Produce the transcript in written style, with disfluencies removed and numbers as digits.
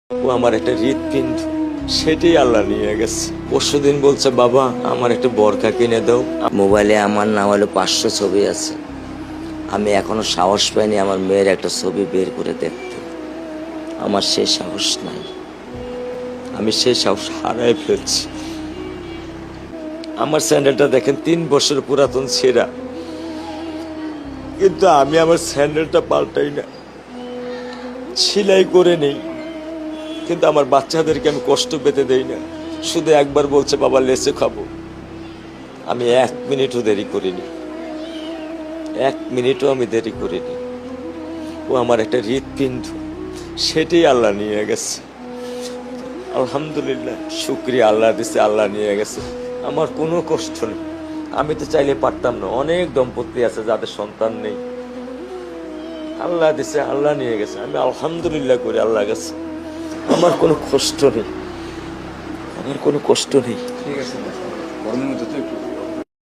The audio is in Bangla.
ও আমার একটা হৃৎপিণ্ড, সেটাই আল্লাহ নিয়ে গেছে। পরশুদিন বলছে, বাবা আমার একটা বোরকা কিনে দাও। মোবাইলে আমার না হলো 500 ছবি আছে। আমি এখনো সাহস পাইনি আমার মেয়ের একটা ছবি বের করে দেখতে। আমার সেই সাহস নাই। আমি সেই সাহস হারাই ফেলছি। আমার স্যান্ডেলটা দেখেন 3 বছর পুরাতন ছেঁড়া, কিন্তু আমি আমার স্যান্ডেলটা পাল্টাই না, সেলাই করে নেই। কিন্তু আমার বাচ্চাদেরকে আমি কষ্ট পেতে দেই না। শুধু একবার বলছে, বাবা লেচে খাবো। আমি 1 মিনিটও দেরি করিনি, 1 মিনিটও আমি দেরি করিনি। ও আমার একটা হৃৎপিণ্ড, সেটাই আল্লাহ নিয়ে গেছে। আলহামদুলিল্লাহ, শুকরিয়া, আল্লাহ দিছে, আল্লাহ নিয়ে গেছে। আমার কোনো কষ্ট নেই। আমি তো চাইলে পারতাম না। অনেক দম্পতি আছে যাদের সন্তান নেই, আল্লাহ দিছে, আল্লাহ নিয়ে গেছে। আমি আলহামদুলিল্লাহ করি আল্লাহ গেছে। আমার কোনো কষ্ট নেই, আমার কোনো কষ্ট নেই। ঠিক আছে, গরমের মধ্যে তো একটু